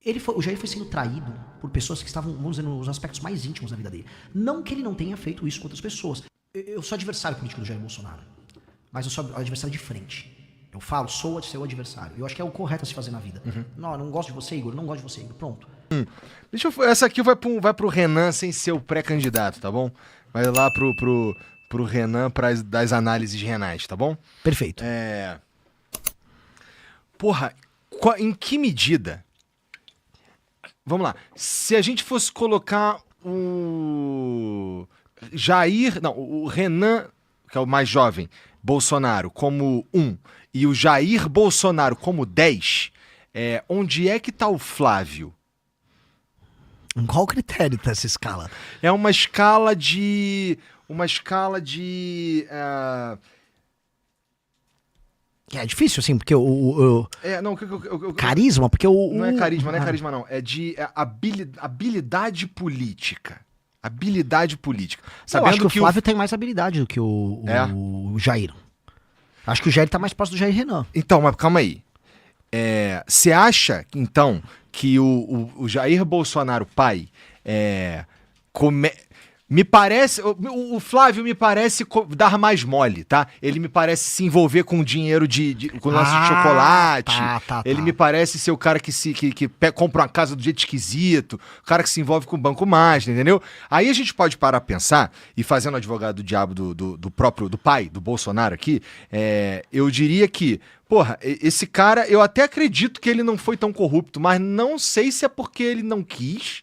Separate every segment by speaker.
Speaker 1: O Jair foi sendo traído por pessoas que estavam, vamos dizer, nos aspectos mais íntimos da vida dele. Não que ele não tenha feito isso com outras pessoas. Eu sou adversário político do Jair Bolsonaro, mas eu sou adversário de frente. Eu falo, sou seu adversário. Eu acho que é o correto a se fazer na vida. Não, eu não gosto de você, Igor, não gosto de você, Igor. Pronto.
Speaker 2: Essa aqui vai pro Renan sem ser o pré-candidato, tá bom? Vai lá pro Renan das análises renais, tá bom?
Speaker 1: Perfeito.
Speaker 2: Porra, em que medida... Vamos lá. Se a gente fosse colocar o Renan, que é o mais jovem, Bolsonaro, como 1, e o Jair Bolsonaro como 10, onde é que tá o Flávio?
Speaker 1: Em qual critério tá essa escala?
Speaker 2: É uma escala de...
Speaker 1: É difícil, assim, porque carisma, porque
Speaker 2: Não é carisma, não. É de habilidade política. Habilidade política.
Speaker 1: Eu acho que o Flávio tem mais habilidade do que o Jair. Acho que o Jair tá mais próximo do Jair Renan.
Speaker 2: Então, mas calma aí. Você acha, então, que o Jair Bolsonaro pai me parece... O Flávio me parece dar mais mole, tá? Ele me parece se envolver com dinheiro com lance de chocolate. Ele me parece ser o cara que compra uma casa do jeito esquisito, o cara que se envolve com o Banco Master, entendeu? Aí a gente pode parar a pensar, e fazendo advogado do diabo do próprio pai, do Bolsonaro aqui, eu diria que, porra, esse cara, eu até acredito que ele não foi tão corrupto, mas não sei se é porque ele não quis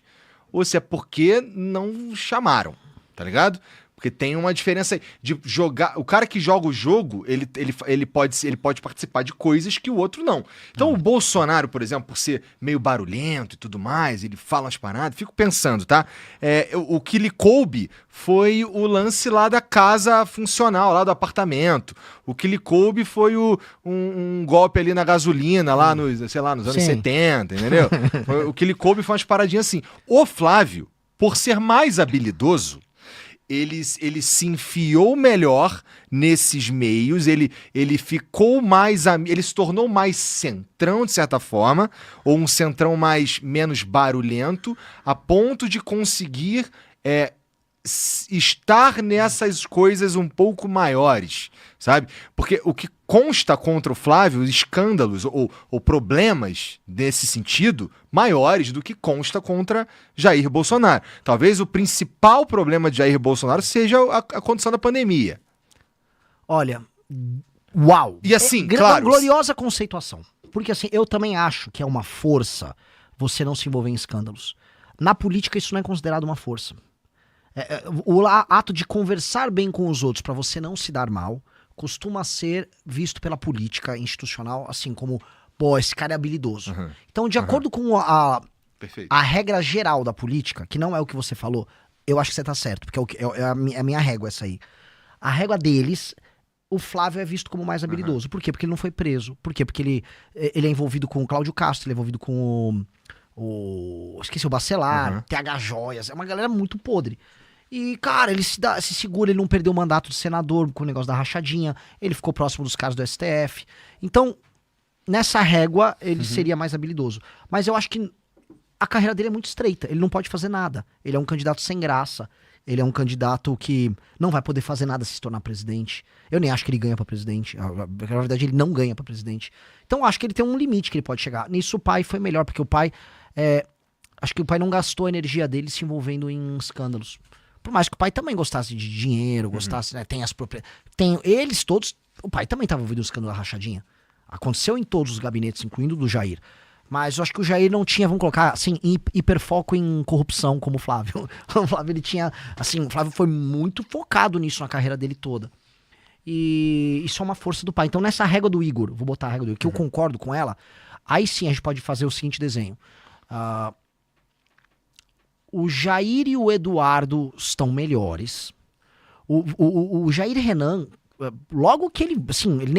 Speaker 2: ou se é porque não chamaram, tá ligado? Porque tem uma diferença aí de jogar... O cara que joga o jogo, ele pode participar de coisas que o outro não. Então o Bolsonaro, por exemplo, por ser meio barulhento e tudo mais, ele fala umas paradas, fico pensando, tá? O que lhe coube foi o lance lá da casa funcional, lá do apartamento. O que lhe coube foi um golpe ali na gasolina, lá nos anos 70, entendeu? O que lhe coube foi umas paradinhas assim. O Flávio, por ser mais habilidoso, ele se enfiou melhor nesses meios, ele ficou mais... Ele se tornou mais centrão, de certa forma, ou um centrão menos barulhento, a ponto de conseguir estar nessas coisas um pouco maiores, sabe? Porque o que consta contra o Flávio, escândalos ou problemas nesse sentido, maiores do que consta contra Jair Bolsonaro. Talvez o principal problema de Jair Bolsonaro seja a condição da pandemia.
Speaker 1: Olha, uau!
Speaker 2: E assim, claro...
Speaker 1: Gloriosa conceituação. Porque assim, eu também acho que é uma força você não se envolver em escândalos. Na política isso não é considerado uma força. O ato de conversar bem com os outros para você não se dar mal costuma ser visto pela política institucional assim como, pô, esse cara é habilidoso. Então, de acordo com a regra geral da política, que não é o que você falou, eu acho que você tá certo, porque é a minha régua essa aí. A régua deles, o Flávio é visto como mais habilidoso. Por quê? Porque ele não foi preso. Por quê? Porque ele é envolvido com o Cláudio Castro, ele é envolvido com esqueci, o Bacelar, TH Joias, é uma galera muito podre. E, cara, ele se segura, ele não perdeu o mandato de senador com o negócio da rachadinha, ele ficou próximo dos caras do STF. Então, nessa régua, ele seria mais habilidoso. Mas eu acho que a carreira dele é muito estreita, ele não pode fazer nada. Ele é um candidato sem graça, ele é um candidato que não vai poder fazer nada se tornar presidente. Eu nem acho que ele ganha pra presidente, na verdade ele não ganha pra presidente. Então, eu acho que ele tem um limite que ele pode chegar. Nisso o pai foi melhor, porque o pai... acho que o pai não gastou a energia dele se envolvendo em escândalos. Por mais que o pai também gostasse de dinheiro, gostasse, né, tem as propriedades. Eles todos. O pai também estava envolvido no escândalo da rachadinha. Aconteceu em todos os gabinetes, incluindo o do Jair. Mas eu acho que o Jair não tinha, vamos colocar assim, hiperfoco em corrupção como o Flávio. O Flávio, ele tinha. Assim, o Flávio foi muito focado nisso na carreira dele toda. E isso é uma força do pai. Então, nessa régua do Igor, vou botar a régua do Igor, que eu concordo com ela, aí sim a gente pode fazer o seguinte desenho. O Jair e o Eduardo estão melhores. O Jair Renan, logo que ele, assim, ele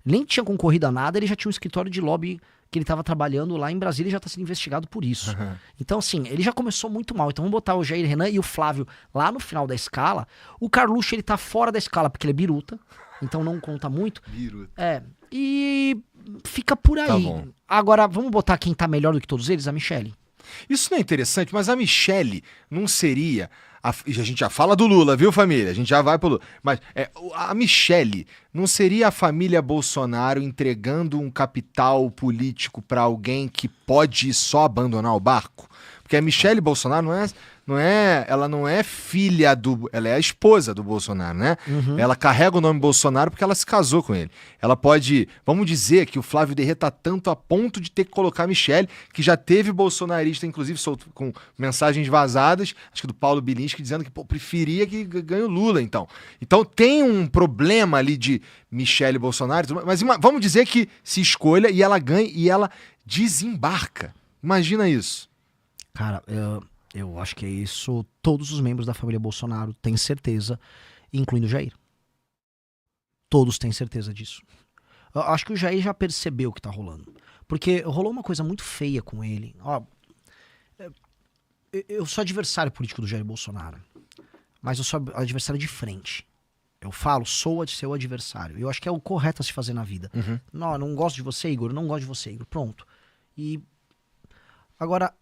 Speaker 1: nem tinha concorrido a nada, ele já tinha um escritório de lobby que ele estava trabalhando lá em Brasília e já está sendo investigado por isso. Então, assim, ele já começou muito mal. Então, vamos botar o Jair Renan e o Flávio lá no final da escala. O Carluxo, ele tá fora da escala, porque ele é biruta, então não conta muito.
Speaker 2: Biruta.
Speaker 1: E fica por aí.
Speaker 2: Tá bom.
Speaker 1: Agora, vamos botar quem tá melhor do que todos eles? A Michelle.
Speaker 2: Isso não é interessante, mas a Michelle não seria... A gente já fala do Lula, viu, família? A gente já vai pro Lula. Mas a Michelle não seria a família Bolsonaro entregando um capital político para alguém que pode só abandonar o barco? Porque a Michelle Bolsonaro ela não é filha ela é a esposa do Bolsonaro, né?
Speaker 1: Uhum.
Speaker 2: Ela carrega o nome Bolsonaro porque ela se casou com ele. Ela pode, vamos dizer que o Flávio derreta tanto a ponto de ter que colocar a Michelle, que já teve bolsonarista, inclusive com mensagens vazadas, acho que do Paulo Bilinski, dizendo que preferia que ganhe o Lula, então. Então tem um problema ali de Michelle Bolsonaro, mas vamos dizer que se escolha e ela ganha e ela desembarca. Imagina isso.
Speaker 1: Cara, eu acho que é isso. Todos os membros da família Bolsonaro têm certeza, incluindo o Jair. Todos têm certeza disso. Eu acho que o Jair já percebeu o que tá rolando. Porque rolou uma coisa muito feia com ele. Ó, eu sou adversário político do Jair Bolsonaro. Mas eu sou adversário de frente. Eu falo, sou seu adversário. Eu acho que é o correto a se fazer na vida.
Speaker 2: Uhum.
Speaker 1: Não gosto de você, Igor. Não gosto de você, Igor. Pronto. E agora...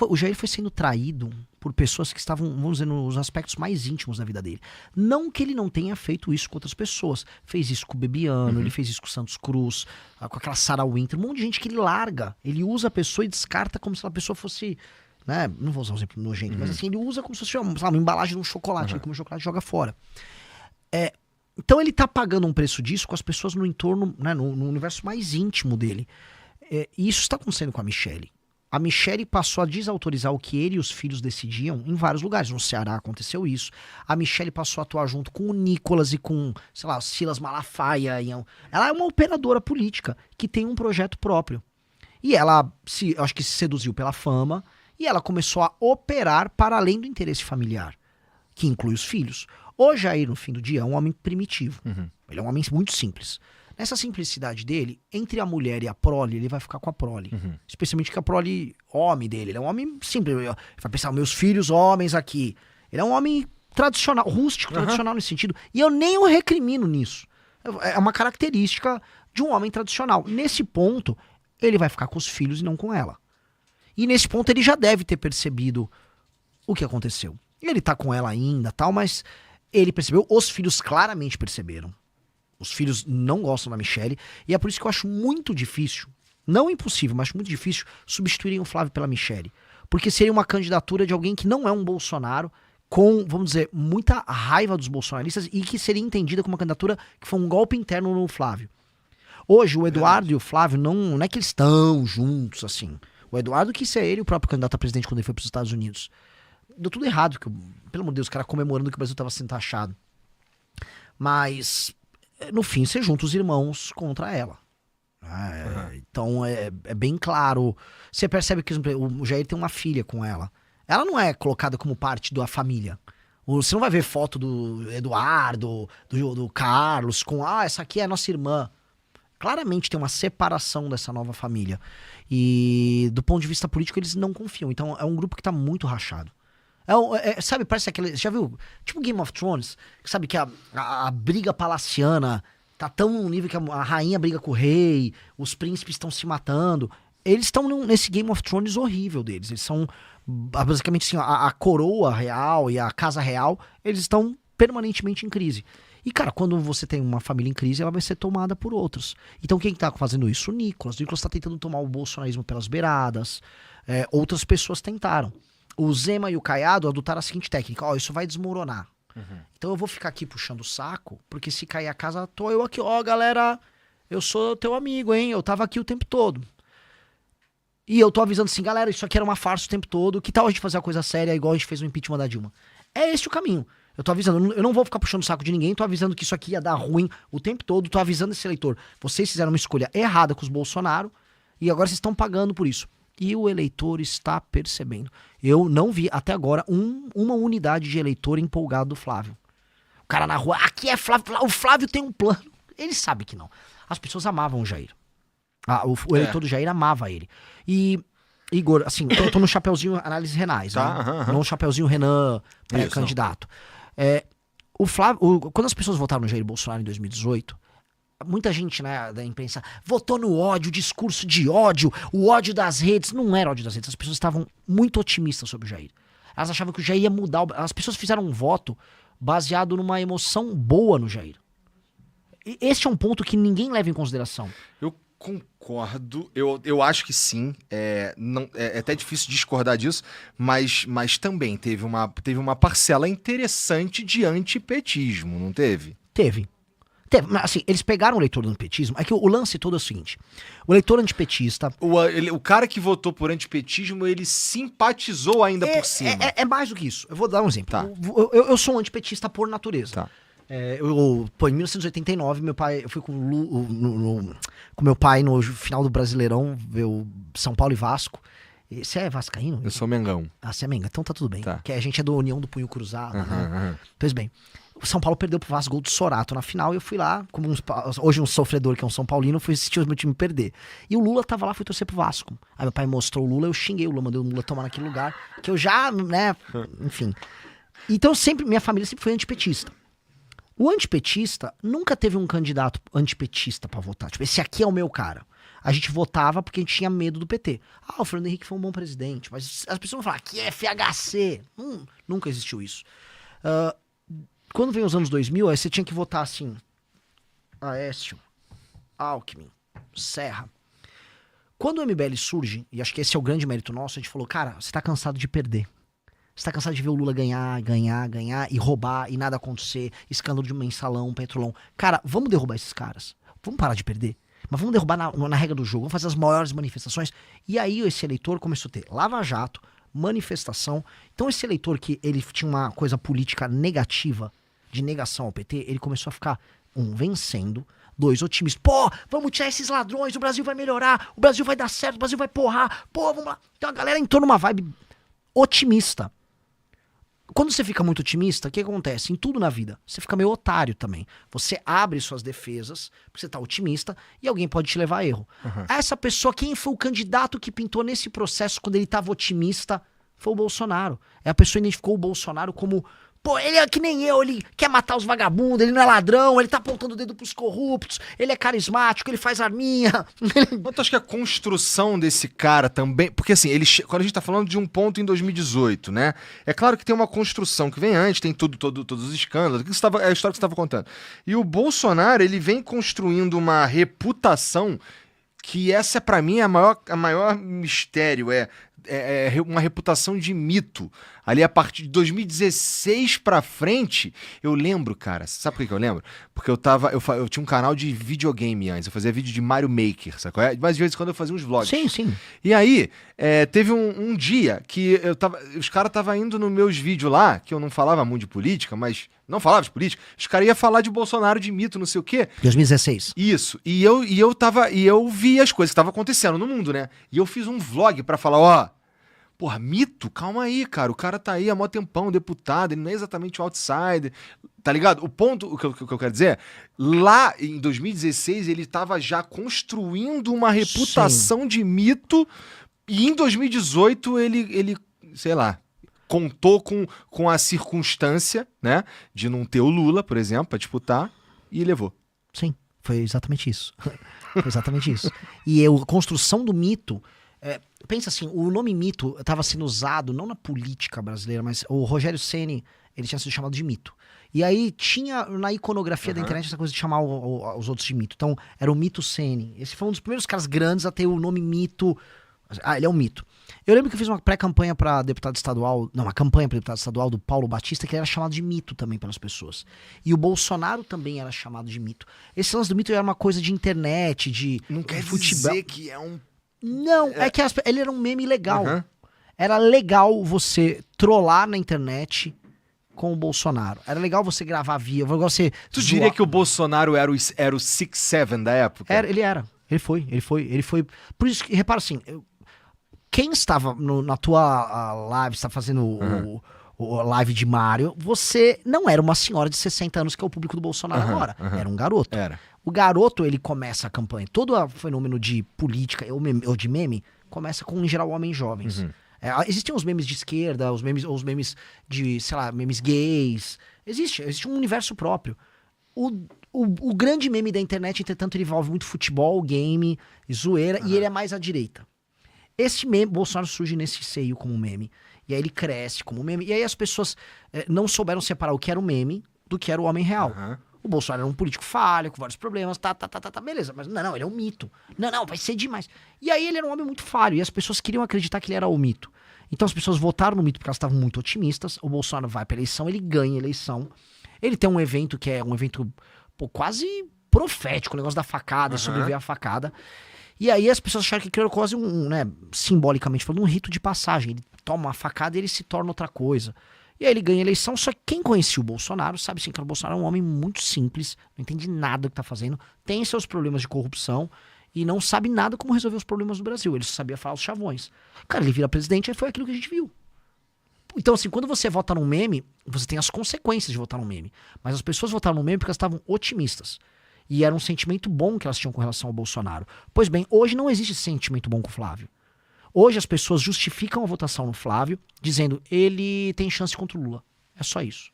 Speaker 1: o Jair foi sendo traído por pessoas que estavam, vamos dizer, nos aspectos mais íntimos da vida dele. Não que ele não tenha feito isso com outras pessoas. Fez isso com o Bebiano, ele fez isso com o Santos Cruz, com aquela Sarah Winter. Um monte de gente que ele larga. Ele usa a pessoa e descarta como se a pessoa fosse... Né? Não vou usar um exemplo nojento, mas assim, ele usa como se fosse uma embalagem de um chocolate. Ele come o chocolate e joga fora. Então ele tá pagando um preço disso com as pessoas no entorno, né, no universo mais íntimo dele. E isso está acontecendo com a Michelle. A Michelle passou a desautorizar o que ele e os filhos decidiam em vários lugares. No Ceará aconteceu isso. A Michelle passou a atuar junto com o Nicolas e com, sei lá, Silas Malafaia. Ela é uma operadora política que tem um projeto próprio. E ela, acho que se seduziu pela fama, e ela começou a operar para além do interesse familiar, que inclui os filhos. O Jair, no fim do dia, é um homem primitivo. Ele é um homem muito simples. Nessa simplicidade dele, entre a mulher e a prole, ele vai ficar com a prole. Especialmente que a prole, homem dele, ele é um homem simples. Ele vai pensar, meus filhos homens aqui. Ele é um homem tradicional, rústico, tradicional nesse sentido. E eu nem o recrimino nisso. É uma característica de um homem tradicional. Nesse ponto, ele vai ficar com os filhos e não com ela. E nesse ponto ele já deve ter percebido o que aconteceu. Ele tá com ela ainda, tal, mas ele percebeu, os filhos claramente perceberam. Os filhos não gostam da Michelle, e é por isso que eu acho muito difícil, não impossível, mas muito difícil, substituírem o Flávio pela Michelle. Porque seria uma candidatura de alguém que não é um Bolsonaro, com, vamos dizer, muita raiva dos bolsonaristas, e que seria entendida como uma candidatura que foi um golpe interno no Flávio. Hoje, o Eduardo e o Flávio não é que eles estão juntos, assim. O Eduardo quis ser ele o próprio candidato a presidente quando ele foi para os Estados Unidos. Deu tudo errado, pelo amor de Deus, o cara comemorando que o Brasil estava sendo taxado. Mas... no fim, você junta os irmãos contra ela. Então, é bem claro. Você percebe que o Jair tem uma filha com ela. Ela não é colocada como parte da família. Você não vai ver foto do Eduardo, do Carlos, com, essa aqui é a nossa irmã. Claramente tem uma separação dessa nova família. E, do ponto de vista político, eles não confiam. Então, é um grupo que tá muito rachado. Sabe, parece aquele... Já viu? Tipo Game of Thrones. Sabe que a briga palaciana tá tão num nível que a rainha briga com o rei, os príncipes estão se matando. Eles estão nesse Game of Thrones horrível deles. Eles são, basicamente assim, a coroa real e a casa real, eles estão permanentemente em crise. E, cara, quando você tem uma família em crise, ela vai ser tomada por outros. Então, quem tá fazendo isso? O Nicolas. O Nicolas tá tentando tomar o bolsonarismo pelas beiradas. Outras pessoas tentaram. O Zema e o Caiado adotaram a seguinte técnica. Isso vai desmoronar. Então eu vou ficar aqui puxando o saco, porque se cair a casa, tô eu aqui. Galera, eu sou teu amigo, hein? Eu tava aqui o tempo todo. E eu tô avisando assim, galera, isso aqui era uma farsa o tempo todo. Que tal a gente fazer a coisa séria igual a gente fez no impeachment da Dilma? É esse o caminho. Eu tô avisando, eu não vou ficar puxando o saco de ninguém, tô avisando que isso aqui ia dar ruim o tempo todo, tô avisando esse eleitor. Vocês fizeram uma escolha errada com os Bolsonaro e agora vocês estão pagando por isso. E o eleitor está percebendo. Eu não vi até agora uma unidade de eleitor empolgado do Flávio. O cara na rua, aqui é Flávio, o Flávio tem um plano. Ele sabe que não. As pessoas amavam o Jair. O eleitor do Jair amava ele. E, Igor, assim, eu tô no chapeuzinho análises renais, né? Não no chapeuzinho Renan pré-candidato. O Flávio, quando as pessoas votaram no Jair Bolsonaro em 2018, muita gente, né, da imprensa, votou no ódio, discurso de ódio, o ódio das redes. Não era ódio das redes, as pessoas estavam muito otimistas sobre o Jair. Elas achavam que o Jair ia mudar, as pessoas fizeram um voto baseado numa emoção boa no Jair. E este é um ponto que ninguém leva em consideração.
Speaker 2: Eu concordo, eu acho que sim, é até difícil discordar disso, mas também teve uma parcela interessante de antipetismo, não teve?
Speaker 1: Teve, mas assim, eles pegaram o eleitor do antipetismo, é que o lance todo é o seguinte, o eleitor antipetista...
Speaker 2: O cara que votou por antipetismo, ele simpatizou ainda por cima.
Speaker 1: É mais do que isso, eu vou dar um exemplo.
Speaker 2: Tá.
Speaker 1: Eu sou um antipetista por natureza.
Speaker 2: Tá.
Speaker 1: Em 1989, eu fui com meu pai no final do Brasileirão, ver o São Paulo e Vasco. Você é vascaíno?
Speaker 2: Eu sou Mengão.
Speaker 1: Ah, você é Mengão, então tá tudo bem.
Speaker 2: Tá.
Speaker 1: Porque a gente é do União do Punho Cruzado, né? Pois bem, o São Paulo perdeu pro Vasco, gol do Sorato na final, e eu fui lá, como hoje um sofredor que é um São Paulino, fui assistir o meu time perder. E o Lula tava lá, fui torcer pro Vasco. Aí meu pai mostrou o Lula, eu xinguei o Lula, mandei o Lula tomar naquele lugar, que eu já, né, enfim. Então minha família sempre foi antipetista. O antipetista nunca teve um candidato antipetista pra votar. Tipo, esse aqui é o meu cara. A gente votava porque a gente tinha medo do PT. Ah, o Fernando Henrique foi um bom presidente. Mas as pessoas vão falar, que é FHC. Nunca existiu isso. Quando vem os anos 2000, aí você tinha que votar assim. Aécio, Alckmin, Serra. Quando o MBL surge, e acho que esse é o grande mérito nosso, a gente falou, cara, você tá cansado de perder. Você tá cansado de ver o Lula ganhar e roubar e nada acontecer, escândalo de mensalão, petrolão. Cara, vamos derrubar esses caras. Vamos parar de perder. Mas vamos derrubar na regra do jogo, vamos fazer as maiores manifestações. E aí esse eleitor começou a ter lava-jato, manifestação. Então esse eleitor que ele tinha uma coisa política negativa, de negação ao PT, ele começou a ficar, vencendo, 2, otimista. Pô, vamos tirar esses ladrões, o Brasil vai melhorar, o Brasil vai dar certo, o Brasil vai porrar. Pô, vamos lá. Então a galera entrou numa vibe otimista. Quando você fica muito otimista, o que acontece? Em tudo na vida, você fica meio otário também. Você abre suas defesas, porque você tá otimista, e alguém pode te levar a erro. Essa pessoa, quem foi o candidato que pintou nesse processo quando ele tava otimista, foi o Bolsonaro. A pessoa identificou o Bolsonaro como... Pô, ele é que nem eu, ele quer matar os vagabundos, ele não é ladrão, ele tá apontando o dedo pros corruptos, ele é carismático, ele faz arminha.
Speaker 2: Mas tu acha que a construção desse cara também... Porque assim, quando a gente tá falando de um ponto em 2018, né? É claro que tem uma construção que vem antes, tem todos os escândalos, é a história que você estava contando. E o Bolsonaro, ele vem construindo uma reputação que essa, pra mim, é a maior mistério, é uma reputação de mito. Ali, a partir de 2016 pra frente, eu lembro, cara, sabe por que eu lembro? Porque eu tinha um canal de videogame antes, eu fazia vídeo de Mario Maker, sabe qual é? Mas de vez em quando eu fazia uns vlogs.
Speaker 1: Sim.
Speaker 2: E aí, teve um dia que os caras estavam indo nos meus vídeos lá, que eu não falava muito de política, mas não falava de política, os caras iam falar de Bolsonaro, de mito, não sei o quê. 2016. Isso. E eu vi as coisas que estavam acontecendo no mundo, né? E eu fiz um vlog pra falar, porra, mito? Calma aí, cara. O cara tá aí há mó tempão, deputado, ele não é exatamente o outsider, tá ligado? O que eu quero dizer é, lá em 2016 ele tava já construindo uma reputação de mito, e em 2018 ele sei lá, contou com a circunstância, né, de não ter o Lula, por exemplo, pra disputar, e levou.
Speaker 1: Sim, foi exatamente isso. Foi exatamente isso. E a construção do mito... pensa assim, o nome mito estava sendo usado não na política brasileira, mas o Rogério Ceni, ele tinha sido chamado de mito. E aí tinha na iconografia da internet essa coisa de chamar os outros de mito. Então era o mito Ceni. Esse foi um dos primeiros caras grandes a ter o nome mito. Ele é um mito. Eu lembro que eu fiz uma pré-campanha para deputado estadual, não, uma campanha para deputado estadual do Paulo Batista, que ele era chamado de mito também pelas pessoas. E o Bolsonaro também era chamado de mito. Esse lance do mito era uma coisa de internet, de
Speaker 2: não quer
Speaker 1: futebol.
Speaker 2: Dizer que é um...
Speaker 1: Não, é que ele era um meme legal. Era legal você trollar na internet com o Bolsonaro. Era legal você gravar via.
Speaker 2: Tu diria que o Bolsonaro era o 6'7" da época?
Speaker 1: Ele era. Ele foi. Por isso que, repara assim, quem estava na tua live, está fazendo o live de Mário, você não era uma senhora de 60 anos, que é o público do Bolsonaro agora. Era um garoto. O garoto, ele começa a campanha. Todo o fenômeno de política ou de meme começa com, em geral, homens jovens. Existem os memes de esquerda, os memes de, sei lá, memes gays. Existe um universo próprio. O grande meme da internet, entretanto, ele envolve muito futebol, game, zoeira, e ele é mais à direita. Esse meme, Bolsonaro surge nesse seio como meme, e aí ele cresce como meme, e aí as pessoas não souberam separar o que era o meme do que era o homem real. O Bolsonaro era um político falho, com vários problemas, beleza, mas não, ele é um mito. Não, vai ser demais. E aí ele era um homem muito falho, e as pessoas queriam acreditar que ele era o mito. Então as pessoas votaram no mito porque elas estavam muito otimistas, o Bolsonaro vai pra eleição, ele ganha a eleição, ele tem um evento que é um evento quase profético, o negócio da facada, sobreviver à facada. E aí as pessoas acharam que criou quase simbolicamente falando, um rito de passagem. Ele toma uma facada e ele se torna outra coisa. E aí ele ganha a eleição, só que quem conhecia o Bolsonaro sabe sim que o Bolsonaro é um homem muito simples, não entende nada do que tá fazendo, tem seus problemas de corrupção e não sabe nada como resolver os problemas do Brasil. Ele só sabia falar os chavões. Cara, ele vira presidente e foi aquilo que a gente viu. Então, assim, quando você vota num meme, você tem as consequências de votar num meme. Mas as pessoas votaram num meme porque elas estavam otimistas. E era um sentimento bom que elas tinham com relação ao Bolsonaro. Pois bem, hoje não existe esse sentimento bom com o Flávio. Hoje as pessoas justificam a votação no Flávio, dizendo ele tem chance contra o Lula. É só isso.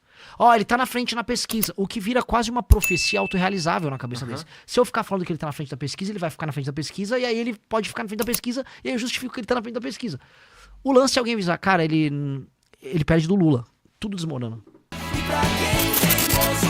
Speaker 1: Ele tá na frente na pesquisa, o que vira quase uma profecia autorrealizável na cabeça deles. Se eu ficar falando que ele tá na frente da pesquisa, ele vai ficar na frente da pesquisa, e aí ele pode ficar na frente da pesquisa, e aí eu justifico que ele tá na frente da pesquisa. O lance é alguém avisar, cara, ele perde do Lula. Tudo desmorona. E pra quem tem